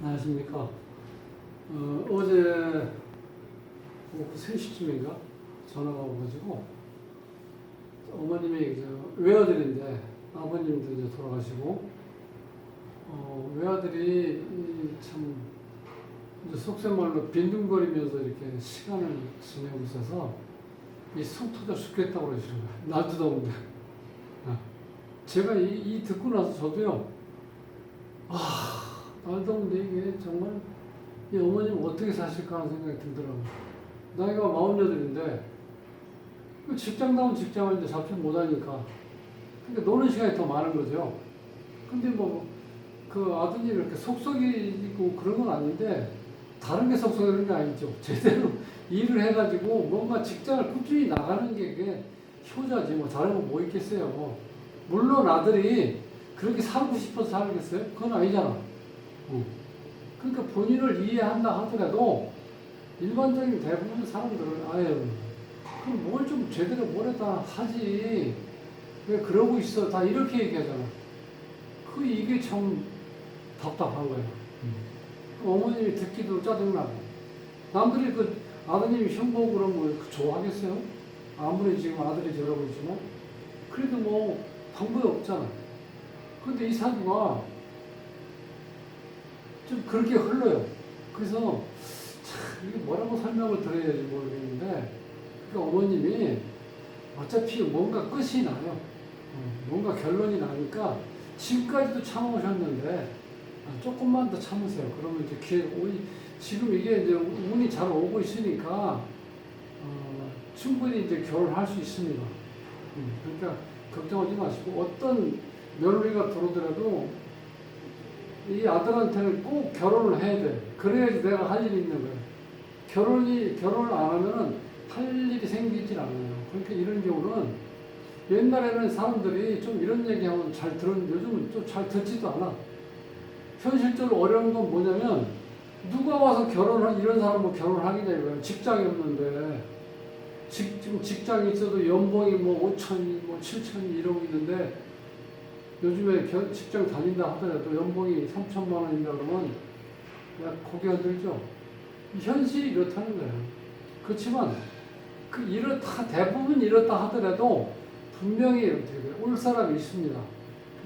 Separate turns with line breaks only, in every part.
안녕하십니까. 어제 오후 3시쯤인가 전화가 와가지고 어머님이 외아들인데 아버님도 이제 돌아가시고 외아들이 참 이제 속된 말로 빈둥거리면서 이렇게 시간을 지내고 있어서 이 속 터져 죽겠다고 그러시는 거예요. 날도 더운데. 제가 이 듣고 나서 저도요. 날 더운데 이게 정말 이 어머님 어떻게 사실까 하는 생각이 들더라고요. 나이가 48인데 직장다운 직장을 이제 잡지 못하니까 그러니까 노는 시간이 더 많은 거죠. 근데 그 아드님이 이렇게 속썩이고 그런 건 아닌데 다른 게 속썩이는 게 아니죠. 제대로 일을 해가지고 뭔가 직장을 꾸준히 나가는 게 그게 효자지 다른 거 뭐 있겠어요. 물론 아들이 그렇게 살고 싶어서 살겠어요? 그건 아니잖아. 그러니까 본인을 이해한다 하더라도 일반적인 대부분 사람들은 그럼 뭘 좀 제대로 뭐래다 하지 왜 그러고 있어 다 이렇게 얘기하잖아. 이게 참 답답한 거예요. 어머님이 듣기도 짜증나고 남들이 아드님이 형보고 그러면 좋아하겠어요? 아무리 지금 아들이 저러고 있지만 그래도 방법이 없잖아. 근데 이 사주가 좀 그렇게 흘러요. 그래서 이게 뭐라고 설명을 드려야 될지 모르겠는데 그러니까 어머님이 어차피 뭔가 끝이 나요. 뭔가 결론이 나니까 지금까지도 참으셨는데 조금만 더 참으세요. 그러면 이제 지금 이게 이제 운이 잘 오고 있으니까 충분히 이제 결혼할 수 있습니다. 그러니까 걱정하지 마시고 어떤 며느리가 들어오더라도 이 아들한테는 꼭 결혼을 해야 돼. 그래야지 내가 할 일이 있는 거예요. 결혼을 안 하면은 할 일이 생기질 않아요. 그러니까 이런 경우는 옛날에는 사람들이 좀 이런 얘기하면 잘 들었는데 요즘은 좀 잘 듣지도 않아. 현실적으로 어려운 건 뭐냐면 누가 와서 이런 사람은 결혼하겠냐 이거예요. 직장이 없는데 지금 직장이 있어도 연봉이 5천이 7천이 이러고 있는데 요즘에 직장 다닌다 하더라도 연봉이 3천만 원인다 그러면 고개 흔들죠. 현실이 이렇다는 거예요. 그렇지만 대부분 이렇다 하더라도 분명히 올 사람이 있습니다.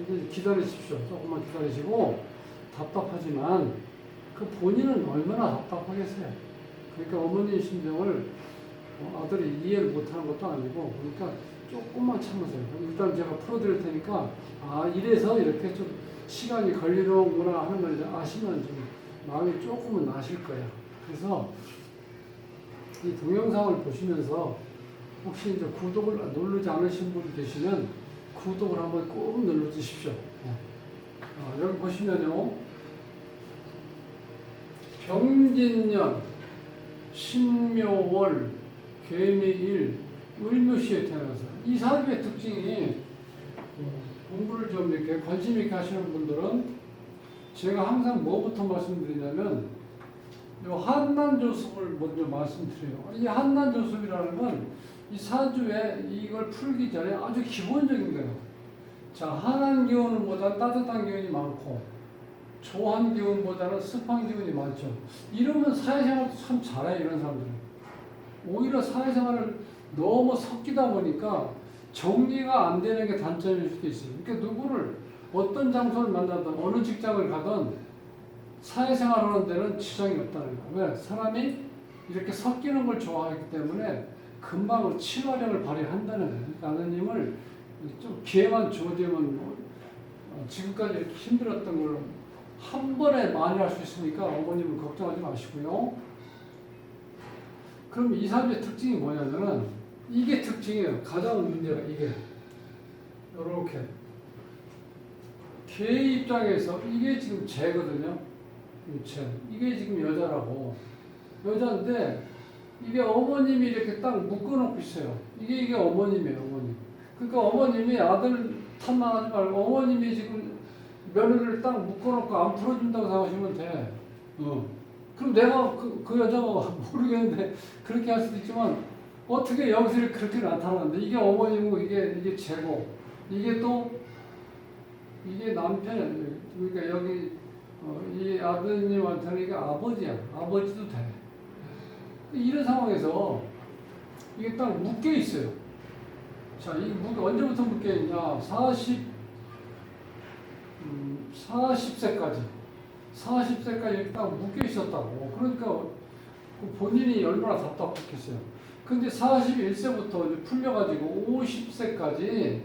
근데 기다리십시오. 조금만 기다리시고 답답하지만 본인은 얼마나 답답하겠어요. 그러니까 어머니의 심정을 아들이 이해를 못하는 것도 아니고 그러니까 조금만 참으세요. 일단 제가 풀어드릴 테니까 이래서 이렇게 좀 시간이 걸리는구나 하는 걸 이제 아시면 좀 마음이 조금은 나실 거예요. 그래서 이 동영상을 보시면서 혹시 이제 구독을 누르지 않으신 분이 계시면 구독을 한번 꼭 눌러주십시오. 여기 보시면요. 병진년, 신묘월, 개미일, 을묘시에 태어나서 이 사주의 특징이 공부를 좀 이렇게 관심 있게 하시는 분들은 제가 항상 뭐부터 말씀드리냐면 한난조습을 먼저 말씀드려요. 이 한난조습이라는 건 이 사주에 이걸 풀기 전에 아주 기본적인 거예요. 자, 한한 기운보다 따뜻한 기운이 많고 조한 기운보다는 습한 기운이 많죠. 이러면 사회생활도 참 잘해요. 이런 사람들은. 오히려 사회생활을 너무 섞이다 보니까 정리가 안 되는 게 단점일 수도 있어요. 그러니까 누구를 어떤 장소를 만나든 어느 직장을 가든 사회생활 하는 데는 지장이 없다는 거예요. 왜? 사람이 이렇게 섞이는 걸 좋아하기 때문에 금방 친화력을 발휘한다는 거예요. 그러니까 아드님을 좀 기회만 주어지면 지금까지 이렇게 힘들었던 걸 한 번에 많이 할 수 있으니까 어머님은 걱정하지 마시고요. 그럼 이 사주의 특징이 뭐냐면은 이게 특징이에요. 가장 문제가 이게 이렇게 개 입장에서 이게 지금 재거든요. 이게 지금 여자라고 여자인데 이게 어머님이 이렇게 딱 묶어놓고 있어요. 이게 어머님이에요. 어머님. 그러니까 어머님이 아들 탓만 하지 말고 어머님이 지금 며느리를 딱 묶어놓고 안 풀어준다고 생각하시면 돼. 그럼 내가 그 여자가 모르겠는데 그렇게 할 수도 있지만 어떻게 여기서 그렇게 나타나는데 이게 어머님이고 이게 재고 이게 또 이게 남편 그러니까 여기 이 아드님한테는 이게 아버지야. 아버지도 돼. 이런 상황에서 이게 딱 묶여 있어요. 자, 이 언제부터 묶여 있냐? 40세까지. 40세까지 이렇게 딱 묶여 있었다고. 그러니까 본인이 얼마나 답답했겠어요. 근데 41세부터 이제 풀려가지고 50세까지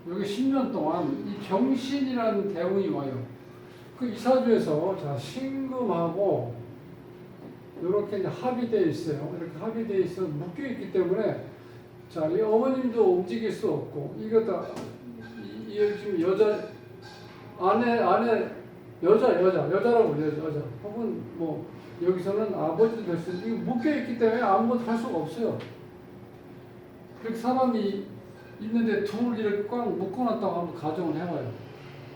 여기 10년 동안 이 병신이라는 대운이 와요. 그 이사주에서 자, 신금하고 이렇게 이제 합의되어 있어요. 이렇게 합의되어 있어 묶여 있기 때문에 자, 이 어머님도 움직일 수 없고 이거 지금 여자 여자라고 그래요. 여자 혹은 뭐 여기서는 아버지도 될 수 있는데 이거 묶여 있기 때문에 아무것도 할 수가 없어요. 그렇게 사람이 있는데 둘 이렇게 꽉 묶어놨다고 한번 가정을 해봐요.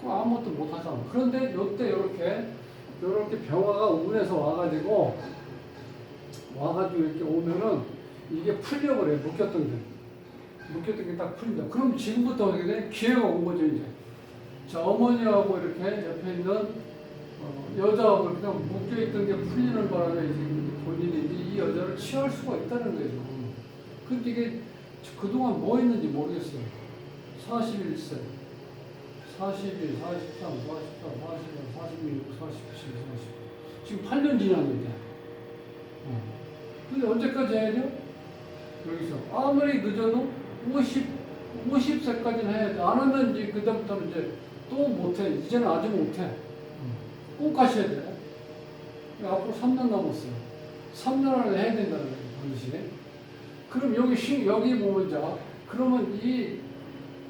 그럼 아무것도 못 하잖아. 그런데 이때 이렇게 병화가 운에서 와가지고 이렇게 오면은 이게 풀려버려요. 묶였던 게 딱 풀린다. 그럼 지금부터 어떻게 돼? 기회가 온 거죠, 이제. 자, 어머니하고 이렇게 옆에 있는 여자하고 그냥 묶여있던 게 풀리는 바람에 이제 본인이 이제 이 여자를 취할 수가 있다는 거죠. 근데 이게 그동안 뭐 했는지 모르겠어요. 41세, 41, 43, 44, 45, 46, 47, 40. 지금 8년 지났는데. 근데 언제까지 해야죠? 여기서. 아무리 늦어도 50세까지는 해야 돼. 안 하면 이제 그다음부터는 이제 또 못해. 이제는 아주 못해. 꼭 가셔야 돼. 앞으로 3년 남았어요. 3년 안에 해야 된다는 거예요. 반드시. 그럼 여기 보면 자, 그러면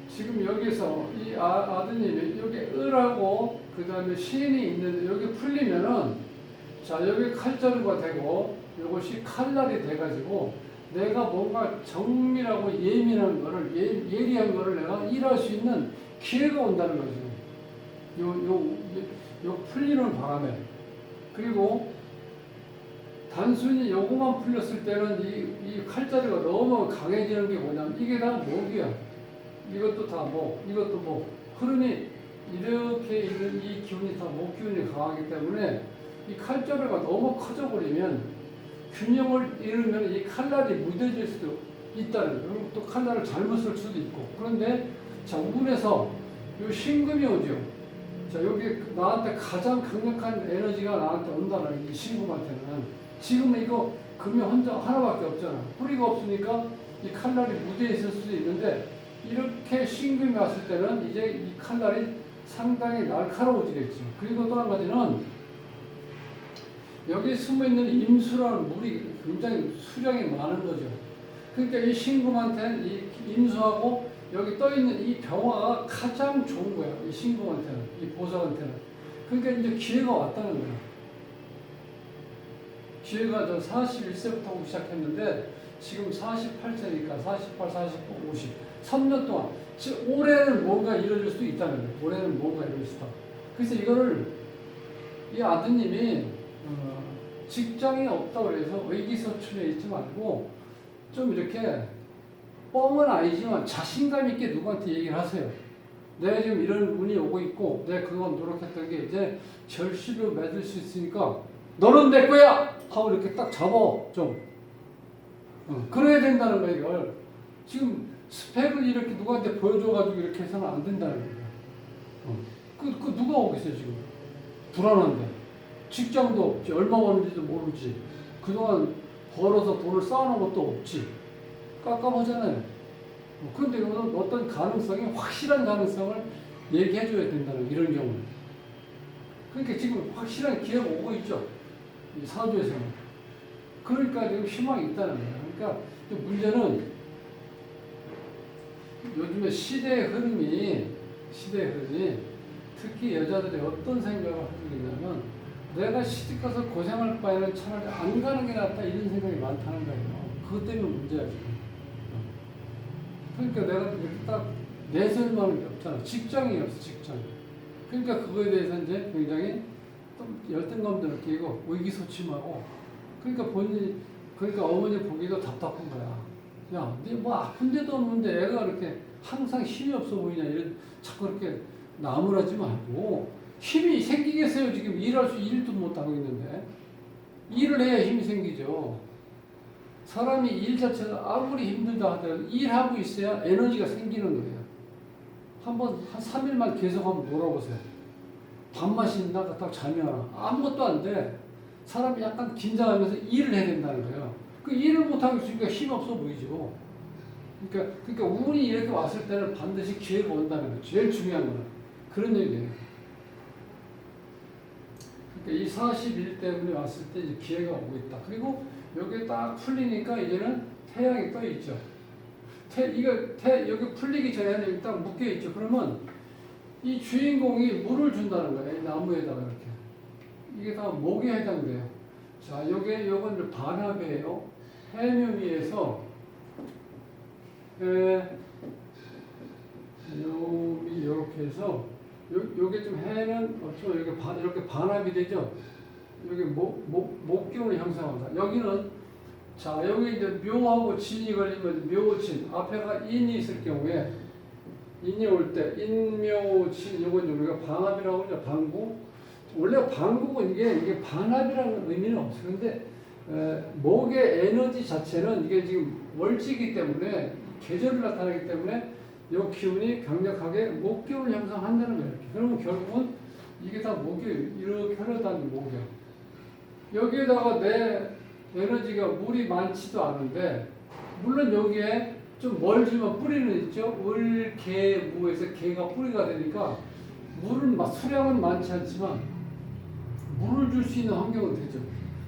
지금 여기서 이 아드님이 여기 을하고 그 다음에 신이 있는데 여기 풀리면은 자, 여기 칼자루가 되고 이것이 칼날이 돼가지고 내가 뭔가 정밀하고 예민한 거를 예리한 거를 내가 일할 수 있는 기회가 온다는 거죠. 요 풀리는 바람에. 그리고 단순히 요거만 풀렸을 때는 이 칼자루가 너무 강해지는 게 뭐냐면 이게 다 목이야. 이것도 다 목, 이것도 목. 흐름이 이렇게 있는 이 기운이 다 목 기운이 강하기 때문에 이 칼자루가 너무 커져버리면 균형을 잃으면 이 칼날이 무뎌질 수도 있다는 거예요. 그리고 또 칼날을 잘못 쓸 수도 있고. 그런데 자, 운에서 요 신금이 오죠. 자, 여기 나한테 가장 강력한 에너지가 나한테 온다는 이 신금한테는. 지금은 이거 금이 하나밖에 없잖아. 뿌리가 없으니까 이 칼날이 무뎌 있을 수도 있는데 이렇게 신금이 왔을 때는 이제 이 칼날이 상당히 날카로워지겠죠. 그리고 또 한 가지는 여기 숨어있는 임수라는 물이 굉장히 수량이 많은 거죠. 그러니까 이 신금한테는 이 임수하고 여기 떠있는 이 병화가 가장 좋은 거야. 이 신금한테는, 이 보석한테는. 그러니까 이제 기회가 왔다는 거야. 기회가 저 41세부터 오기 시작했는데 지금 48세니까 48, 49, 50. 3년 동안. 즉 올해는 뭔가 이루어질 수도 있다는 거예요. 올해는 뭔가 이루어질 수 있다. 그래서 이거를 이 아드님이 직장이 없다고 해서 의기소침해 있지 말고 좀 이렇게 뻥은 아니지만 자신감 있게 누구한테 얘기를 하세요. 내가 지금 이런 운이 오고 있고 내가 그건 노력했던 게 이제 절실로 맺을 수 있으니까 너는 내 거야! 하고 이렇게 딱 잡아 좀. 그래야 된다는 거야 이걸. 지금 스펙을 이렇게 누구한테 보여줘가지고 이렇게 해서는 안 된다는 거야. 그 누가 오겠어요 지금. 불안한데. 직장도 없지. 얼마 버는지도 모르지. 그동안 벌어서 돈을 쌓아놓은 것도 없지. 깝깝하잖아요. 그런데 이거는 어떤 가능성이 확실한 가능성을 얘기해줘야 된다는 이런 경우는. 그러니까 지금 확실한 기회가 오고 있죠. 이 사주에서는. 그러니까 지금 희망이 있다는 거예요. 그러니까 문제는 요즘에 시대의 흐름이 특히 여자들이 어떤 생각을 하고 있냐면 내가 시집가서 고생할 바에는 차라리 안 가는 게 낫다 이런 생각이 많다는 거예요. 그것 때문에 문제야 지금. 그러니까 내가 이렇게 딱 내세울만한 게 없잖아. 직장이 없어 직장. 그러니까 그거에 대해서 이제 굉장히 좀 열등감도 느끼고 의기소침하고 그러니까 어머니 보기도 답답한 거야. 야, 네 뭐 아픈 데도 없는데 애가 이렇게 항상 힘이 없어 보이냐 이런 자꾸 이렇게 나무라지 말고 힘이 생기겠어요? 지금 일도 못하고 있는데. 일을 해야 힘이 생기죠. 사람이 일 자체가 아무리 힘들다 하더라도 일하고 있어야 에너지가 생기는 거예요. 한 3일만 계속 한번 놀아보세요. 밥맛이 나가 딱 자면 아무것도 안 돼. 사람이 약간 긴장하면서 일을 해야 된다는 거예요. 그 일을 못하고 있으니까 힘 없어 보이죠. 그러니까 운이 이렇게 왔을 때는 반드시 기회가 온다는 거예요. 제일 중요한 거는. 그런 얘기예요. 그러니까 이 41 때문에 왔을 때 이제 기회가 오고 있다. 그리고 여기 딱 풀리니까 이제는 태양이 떠 있죠. 여기 풀리기 전에는 여기 딱 묶여 있죠. 그러면 이 주인공이 물을 준다는 거예요. 이 나무에다가 이렇게. 이게 다 목에 해당돼요. 자, 요건 반합이에요. 해묘 위에서 이렇게 해서 요게 좀 해는 이렇게 반합이 되죠. 여기 목기운을 형성한다. 여기는 자 여기 이제 묘하고 진이 걸리면 묘진 앞에가 인이 있을 경우에 인이 올 때 인묘진 요건 우리가 방합이라고 하죠. 방구. 원래 방구는 이게 반합이라는 의미는 없어요. 근데 목의 에너지 자체는 이게 지금 월지이기 때문에 계절을 나타내기 때문에 이 기운이 강력하게 목기운을 형성한다는 거예요. 그러면 결국은 이게 다 목이 이렇게 흘러다니는 목이에요. 여기에다가 내 에너지가 물이 많지도 않은데 물론 여기에 좀 멀지만 뿌리는 있죠. 을, 개, 무에서 개가 뿌리가 되니까 물은 수량은 많지 않지만 물을 줄 수 있는 환경은 되죠.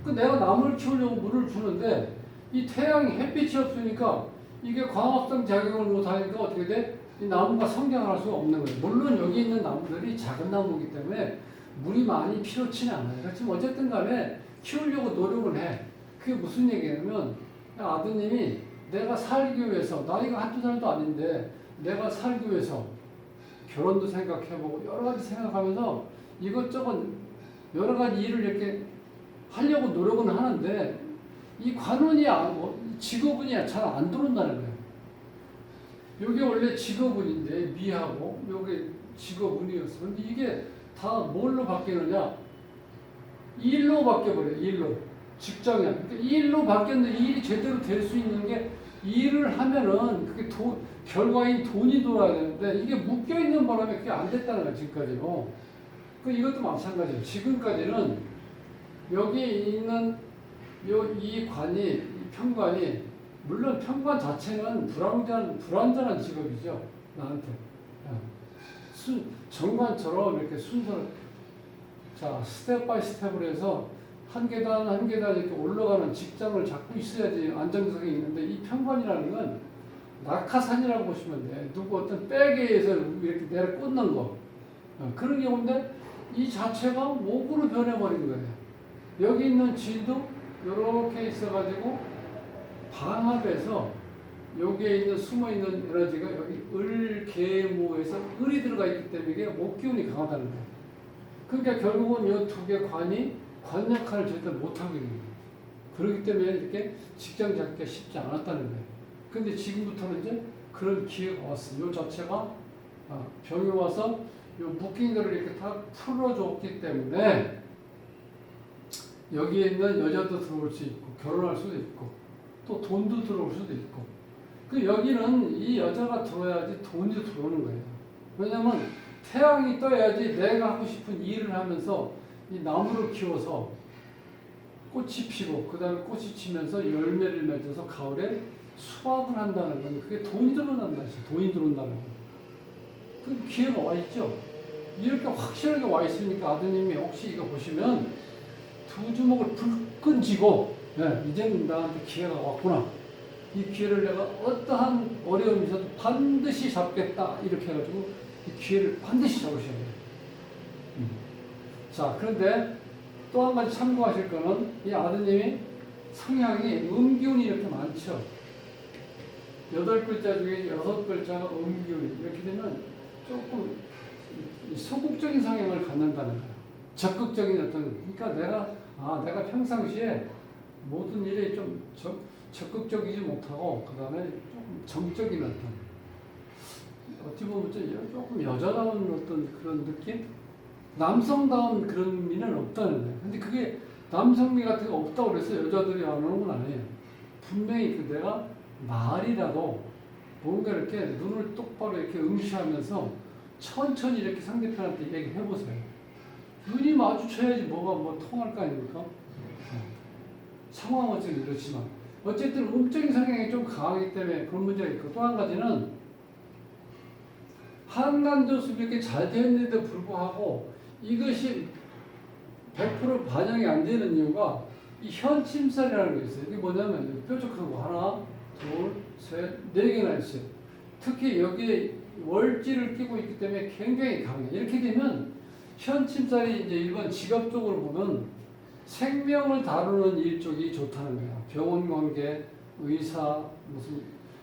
그 내가 나무를 키우려고 물을 주는데 이 태양이 햇빛이 없으니까 이게 광합성 작용을 못하니까 어떻게 돼? 이 나무가 성장할 수가 없는 거예요. 물론 여기 있는 나무들이 작은 나무이기 때문에 물이 많이 필요치는 않아요. 그렇지만 어쨌든 간에 키우려고 노력을 해. 그게 무슨 얘기냐면 아드님이 내가 살기 위해서 나이가 한두 살도 아닌데 내가 살기 위해서 결혼도 생각해보고 여러 가지 생각하면서 이것저것 여러 가지 일을 이렇게 하려고 노력은 하는데 이 관운이 직업운이 잘 안 들어온다는 거예요. 이게 원래 직업운인데 미하고 이게 직업운이었어. 근데 이게 다 뭘로 바뀌느냐? 일로 바뀌어버려요. 일로. 직장이야. 그러니까 일로 바뀌었는데 일이 제대로 될 수 있는 게 일을 하면은 그게 결과인 돈이 돌아야 되는데 이게 묶여있는 바람에 그게 안 됐다는 거야. 지금까지요. 이것도 마찬가지예요. 지금까지는 여기 있는 이 관이, 이 평관이, 물론 평관 자체는 불완전한 직업이죠. 나한테. 정관처럼 이렇게 순서를, 자, 스텝 바이 스텝으로 해서 한 계단 한 계단 이렇게 올라가는 직장을 잡고 있어야지 안정성이 있는데 이 평관이라는 건 낙하산이라고 보시면 돼. 누구 어떤 백에서 이렇게 내려 꽂는 거. 그런 경우인데 이 자체가 목으로 변해버린 거예요. 여기 있는 진도 이렇게 있어가지고 방합에서 여기에 있는 숨어있는 에너지가 여기 을, 개, 무에서 을이 들어가 있기 때문에 이게 목기운이 강하다는 거예요. 그러니까 결국은 이 두 개 관이 관 역할을 제대로 못하고 있는 거예요. 그렇기 때문에 이렇게 직장 잡기가 쉽지 않았다는 거예요. 근데 지금부터는 이제 그런 기회가 왔어요. 이 자체가 병이 와서 이 묶인 거를 이렇게 다 풀어줬기 때문에 여기에 있는 여자도 들어올 수 있고 결혼할 수도 있고 또 돈도 들어올 수도 있고 여기는 이 여자가 들어야지 돈이 들어오는 거예요. 왜냐면 태양이 떠야지 내가 하고 싶은 일을 하면서 이 나무를 키워서 꽃이 피고 그 다음에 꽃이 치면서 열매를 맺어서 가을에 수확을 한다는 건 그게 돈이 들어온다는 것이 돈이 들어온다는 거예요. 그 기회가 와 있죠. 이렇게 확실하게 와 있으니까 아드님이 혹시 이거 보시면 두 주먹을 불끈 쥐고 이제는 나한테 기회가 왔구나. 이 기회를 내가 어떠한 어려움이 있어도 반드시 잡겠다. 이렇게 해가지고 이 기회를 반드시 잡으셔야 돼요. 자, 그런데 또 한 가지 참고하실 거는 이 아드님이 성향이 음기운이 이렇게 많죠. 8글자 중에 6글자가 음기운이 이렇게 되면 조금 소극적인 성향을 갖는다는 거예요. 적극적인 그러니까 내가 평상시에 모든 일에 좀 적극적이지 못하고 그 다음에 조금 정적인 어떤 어찌 보면 조금 여자다운 어떤 그런 느낌? 남성다운 그런 미는 없다는 거예요. 근데 그게 남성미 같은 거 없다고 그래서 여자들이 안 오는 건 아니에요. 분명히 그 내가 말이라도 뭔가 이렇게 눈을 똑바로 이렇게 응시하면서 천천히 이렇게 상대편한테 얘기해 보세요. 눈이 마주쳐야지 뭐가 뭐 통할 거 아닙니까? 상황은 좀 이렇지만 어쨌든 음적인 성향이 좀 강하기 때문에 그런 문제가 있고, 또 한 가지는 한간조습이 이렇게 잘 되어 있는데도 불구하고 이것이 100% 반영이 안 되는 이유가 이 현침살이라는 게 있어요. 이게 뭐냐면 뾰족한 거 하나, 둘, 셋, 네 개나 있어요. 특히 여기에 월지를 끼고 있기 때문에 굉장히 강해요. 이렇게 되면 현침살이 이제 일반 직업적으로 보면 생명을 다루는 일 쪽이 좋다는 거야. 병원 관계, 의사, 무슨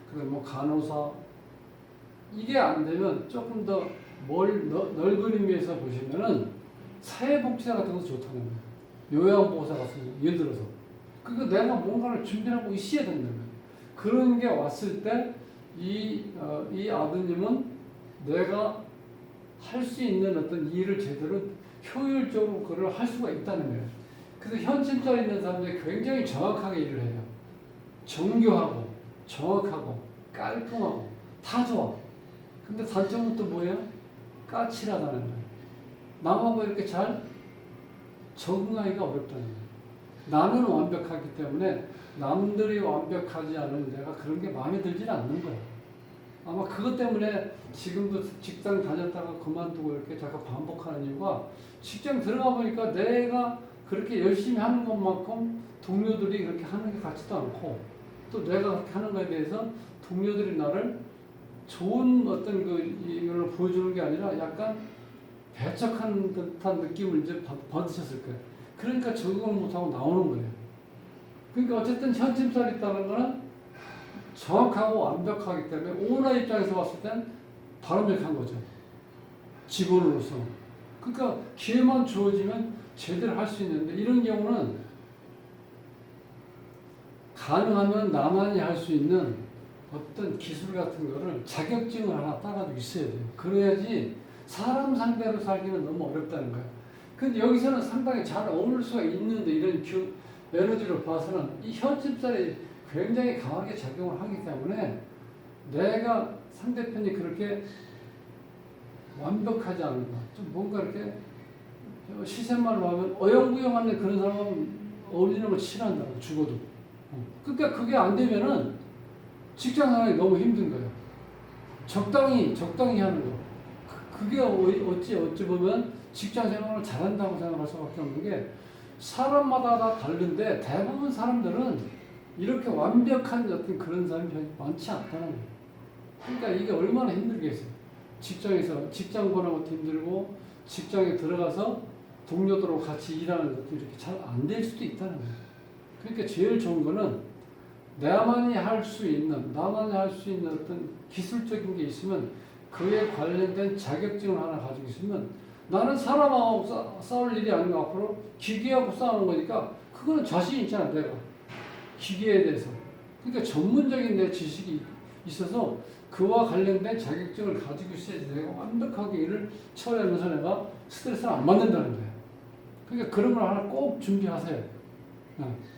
그다음 뭐 간호사, 이게 안 되면 조금 더 넓은 의미에서 보시면은 사회복지사 같은 것도 좋다는 거예요. 요양보호사 같은 거, 예를 들어서. 그러니까 내가 뭔가를 준비하고 있어야 된다는 거예요. 그런 게 왔을 때 이 아드님은 내가 할 수 있는 어떤 일을 제대로 효율적으로 그걸 할 수가 있다는 거예요. 그래서 현침자에 있는 사람들이 굉장히 정확하게 일을 해요. 정교하고 정확하고 깔끔하고 다 좋아. 근데 단점은 또 뭐예요? 까칠하다는 거예요. 남하고 이렇게 잘 적응하기가 어렵다는 거예요. 나는 완벽하기 때문에 남들이 완벽하지 않은 내가 그런 게 마음에 들지는 않는 거예요. 아마 그것 때문에 지금도 직장 다녔다가 그만두고 이렇게 자꾸 반복하는 이유가 직장 들어가 보니까 내가 그렇게 열심히 하는 것만큼 동료들이 그렇게 하는 게 같지도 않고, 또 내가 그렇게 하는 것에 대해서 동료들이 나를 좋은 어떤 이걸 보여주는 게 아니라 약간 배척하는 듯한 느낌을 이제 받으셨을 거예요. 그러니까 적응을 못하고 나오는 거예요. 그러니까 어쨌든 현침살이 있다는 거는 정확하고 완벽하기 때문에 오너 입장에서 봤을 땐 바람직한 거죠. 직원으로서. 그러니까 기회만 주어지면 제대로 할 수 있는데, 이런 경우는 가능하면 나만이 할 수 있는 어떤 기술 같은 거를 자격증을 하나 따가지고 있어야 돼요. 그래야지 사람 상대로 살기는 너무 어렵다는 거예요. 근데 여기서는 상당히 잘 어울릴 수가 있는데, 이런 에너지를 봐서는 이 현침살이 굉장히 강하게 작용을 하기 때문에 내가 상대편이 그렇게 완벽하지 않은가, 좀 뭔가 이렇게 시샘말로 하면 어영부영한 그런 사람은 어울리는 걸 싫어한다고, 죽어도. 그러니까 그게 안 되면은 직장 생활이 너무 힘든 거예요. 적당히 하는 거. 그게 어찌 보면 직장 생활을 잘한다고 생각할 수밖에 없는 게, 사람마다 다 다른데 대부분 사람들은 이렇게 완벽한 어떤 그런 사람이 많지 않다는 거예요. 그러니까 이게 얼마나 힘들겠어요. 직장에서 직장 보는 것도 힘들고, 직장에 들어가서 동료들하고 같이 일하는 것도 이렇게 잘 안 될 수도 있다는 거예요. 그러니까 제일 좋은 거는 나만이 할 수 있는 어떤 기술적인 게 있으면 그에 관련된 자격증을 하나 가지고 있으면, 나는 사람하고 싸울 일이 아니고 앞으로 기계하고 싸우는 거니까 그거는 자신 있잖아, 내가. 기계에 대해서. 그러니까 전문적인 내 지식이 있어서 그와 관련된 자격증을 가지고 있어야지 내가 완벽하게 일을 처리하면서 내가 스트레스를 안 받는다는 거예요. 그러니까 그런 걸 하나 꼭 준비하세요.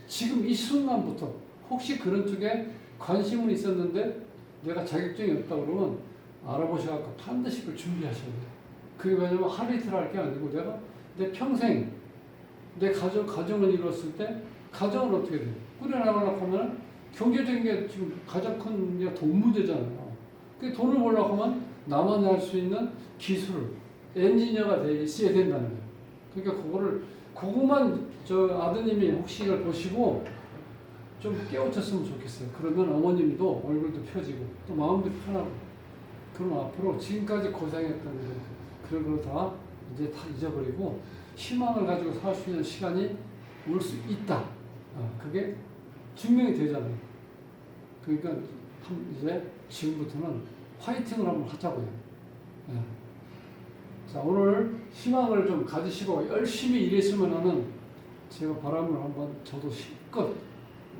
지금 이 순간부터 혹시 그런 쪽에 관심은 있었는데 내가 자격증이 없다 그러면 알아보셔서 반드시 그걸 준비하셔야 돼요. 그게 왜냐면 하루 이틀 할 게 아니고 내가 내 평생 내 가정을 이뤘을 때 가정을 어떻게 돼요? 꾸려나가려고 하면 경제적인 게 지금 가장 큰 게 돈 문제잖아요. 그 돈을 벌려고 하면 나만이 할 수 있는 기술, 엔지니어가 돼 있어야 된다는 거예요. 그러니까 그거만 저 아드님이 혹시 이걸 보시고 좀 깨우쳤으면 좋겠어요. 그러면 어머님도 얼굴도 펴지고 또 마음도 편하고, 그럼 앞으로 지금까지 고생했던 그런 거 다 이제 다 잊어버리고 희망을 가지고 살 수 있는 시간이 올 수 있다. 그게 증명이 되잖아요. 그러니까 이제 지금부터는 화이팅을 한번 하자고요. 자, 오늘 희망을 좀 가지시고 열심히 일했으면 하는 제가 바람을 한번 저도 실컷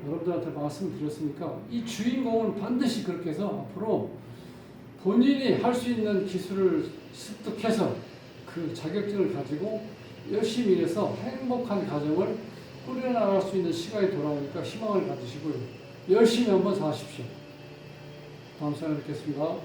여러분들한테 말씀드렸으니까, 이 주인공은 반드시 그렇게 해서 앞으로 본인이 할 수 있는 기술을 습득해서 그 자격증을 가지고 열심히 일해서 행복한 가정을 꾸려나갈 수 있는 시간이 돌아오니까 희망을 가지시고요. 열심히 한번 사십시오. 다음 시간에 뵙겠습니다.